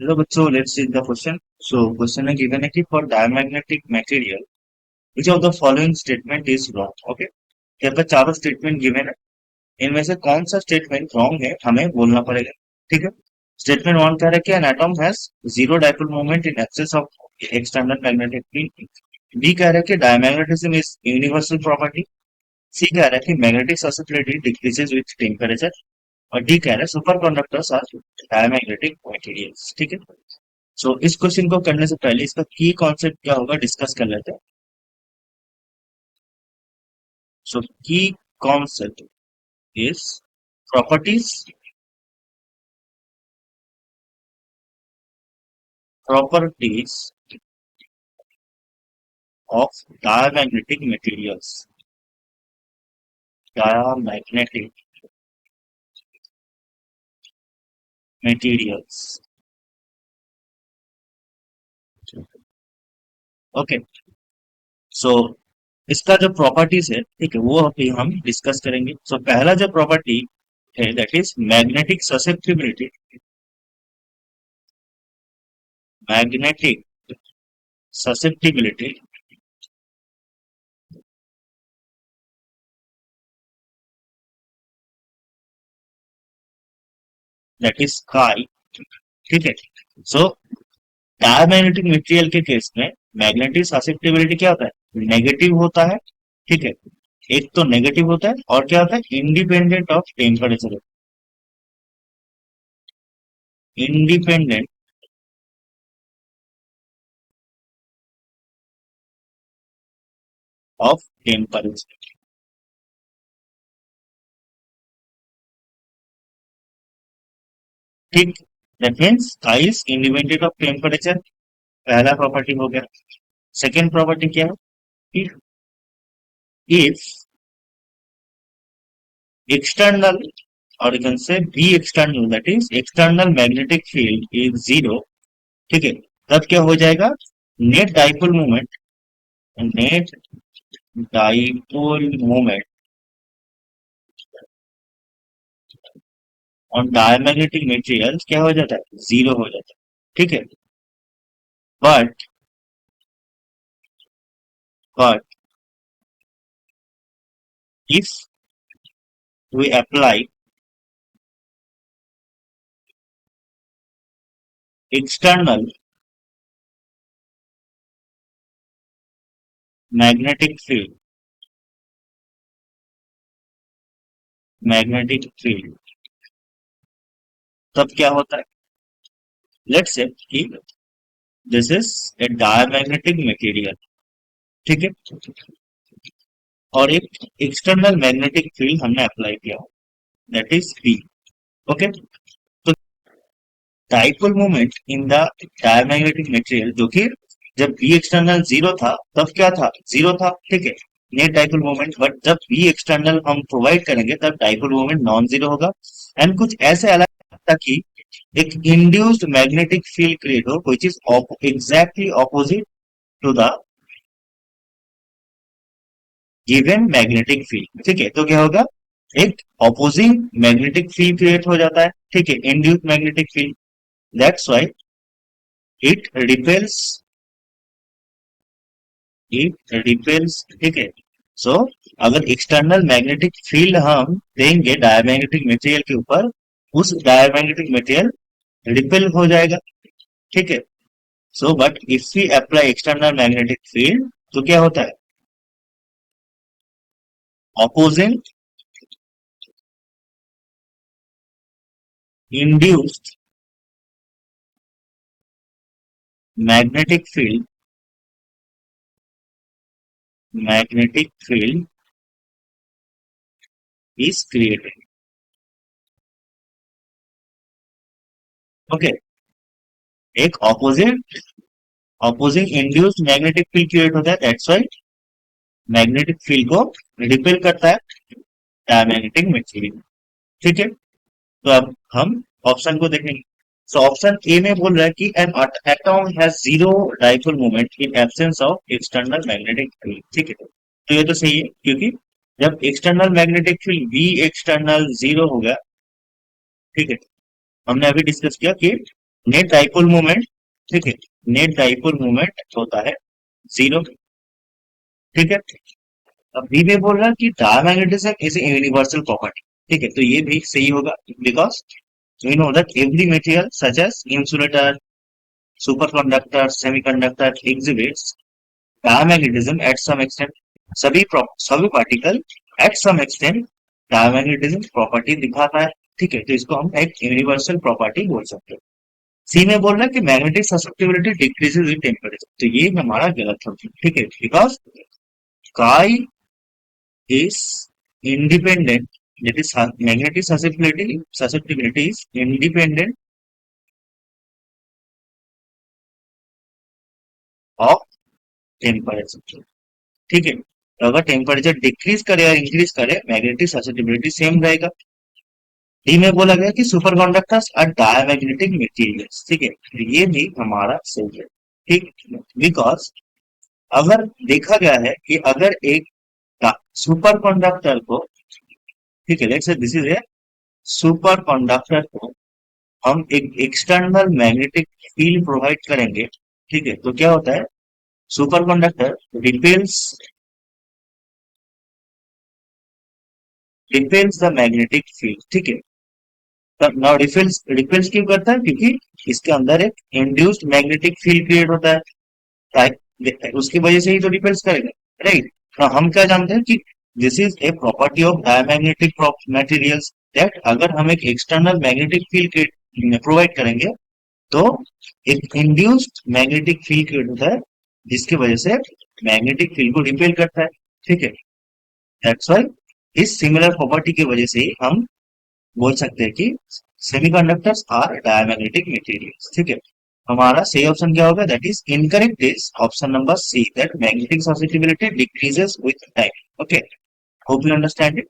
Hello बच्चों, let's see the question. So question है given है कि for diamagnetic material which of the following statement is wrong. Okay, यहाँ पर चारों स्टेटमेंट गिवन है। इनमें से कौन सा स्टेटमेंट रॉन्ग है हमें बोलना पड़ेगा। ठीक है। स्टेटमेंट वन कह रहा है कि an atom has zero dipole moment in excess of external magnetic field. B कह रहा है कि diamagnetism is universal property. C कह रहा है कि magnetic susceptibility decreases with temperature. और डी कह रहा है superconductors are diamagnetic materials. ठीक है। सो इस क्वेश्चन को करने से पहले इसका की कॉन्सेप्ट क्या होगा डिस्कस कर लेते हैं। सो की concept is properties properties of diamagnetic materials. Diamagnetic materials. Okay. So इसका जो प्रॉपर्टीज है, ठीक है, वो अभी हम डिस्कस करेंगे। सो पहला जो प्रॉपर्टी है that is magnetic susceptibility. Magnetic susceptibility that is काई। ठीक है। सो डायमैग्नेटिक मटेरियल के केस में मैग्नेटिक ससेप्टिबिलिटी क्या होता है, नेगेटिव होता है। ठीक है। एक तो नेगेटिव होता है और क्या होता है, independent of temperature. Independent of temperature. ठीक। That means I is independent of temperature. पहला प्रॉपर्टी हो गया। सेकेंड प्रॉपर्टी क्या है, इफ एक्सटर्नल, और you can say B external, that is external magnetic field is zero. ठीक है। तब क्या हो जाएगा, net dipole moment, net dipole moment on diamagnetic material क्या हो जाता है, जीरो हो जाता है। ठीक है। But but if we apply external magnetic field, magnetic field, तब क्या होता है, let's say that this is a diamagnetic material. ठीक है। और एक एक्सटर्नल मैग्नेटिक फील्ड हमने अप्लाई किया, दैट इज बी। ओके। तो dipole moment in the diamagnetic material, जो कि जब बी एक्सटर्नल जीरो था तब क्या था, जीरो था। ठीक है, नेट डाइपोल मोमेंट। बट जब बी एक्सटर्नल हम प्रोवाइड करेंगे तब डाइपोल मोमेंट नॉन जीरो होगा। एंड कुछ ऐसे अलग ताकि एक इंड्यूस्ड मैग्नेटिक फील्ड क्रिएट हो which is exactly opposite to the given magnetic field. ठीक है। तो क्या होगा, एक ऑपोजिंग मैग्नेटिक फील्ड क्रिएट हो जाता है। ठीक है, induced magnetic field. That's why it repels, it repels. ठीक है। सो अगर एक्सटर्नल मैग्नेटिक फील्ड हम देंगे डायमैग्नेटिक मटेरियल के ऊपर, उस डायमैग्नेटिक मटेरियल रिपेल हो जाएगा। ठीक है। So but if we apply external magnetic field तो क्या होता है, opposing induced magnetic field, magnetic field is created. Okay. एक opposite, opposing induced magnetic field create होता है, दैट्स व्हाई मैग्नेटिक फील्ड को रिपेल करता है डायमैग्नेटिक मटेरियल। ठीक है। तो अब हम ऑप्शन को देखेंगे। सो ऑप्शन ए में बोल रहा है कि an atom has zero dipole moment in absence of external magnetic field. ठीक है। तो ये तो सही है, क्योंकि जब external magnetic field we external zero हो गया, ठीक है, हमने अभी डिस्कस किया कि नेट डाइपोल मोमेंट, ठीक है, नेट डाइपोल मोमेंट होता है 0, ठीक है। अब बी में बोल रहा है कि diamagnetism is a universal property, ठीक है, तो ये भी सही होगा, because we know that every material such as insulator, superconductor, semiconductor exhibits diamagnetism at some extent, सभी particle at some extent diamagnetism property दिखाता है, ठीक है, तो इसको हम एक यूनिवर्सल प्रॉपर्टी बोल सकते हैं। सी में बोल रहा है कि magnetic susceptibility decreases with temperature, तो ये हमारा गलत होता है, ठीक है, बिकॉज काई is independent, that is magnetic susceptibility is independent of temperature, ठीक है, तो अगर टेम्परेचर डिक्रीज करे या इंक्रीज करे मैग्नेटिक ससेप्टिबिलिटी सेम रहेगा। डी में बोला गया कि superconductors are diamagnetic materials, ठीक है, तो ये भी हमारा सही है, ठीक, बिकॉज अगर देखा गया है कि अगर एक सुपर कंडक्टर को, ठीक है, लेट्स से this is A super conductor को हम एक एक्सटर्नल मैग्नेटिक फील्ड प्रोवाइड करेंगे, ठीक है, तो क्या होता है, super conductor repels the magnetic field, ठीक है। तब नाउ रिपेल्स रिपेल्स क्यों करता है, क्योंकि इसके अंदर एक इंड्यूस्ड मैग्नेटिक फील्ड क्रिएट होता है, उसकी वजह से ही तो रिपेल्स करेगा, राइट। तो हम क्या जानते हैं कि this is a property of diamagnetic materials, that अगर हम एक एक्सटर्नल मैग्नेटिक फील्ड प्रोवाइड करेंगे तो एक इंड्यूस्ड मैग्नेटिक फील्ड क्रिएट होता है, जिसकी वजह से मैग्नेटिक फील्ड को रिपेल करता है, ठीक है, दैट्स व्हाई इस सिमिलर प्रॉपर्टी की वजह से हम बोल सकते हैं कि सेमीकंडक्टर्स आर डायमैग्नेटिक मटेरियल्स, ठीक है। हमारा सही ऑप्शन क्या होगा, that is incorrect is option number C, that magnetic susceptibility decreases with time, okay, hope you understand it.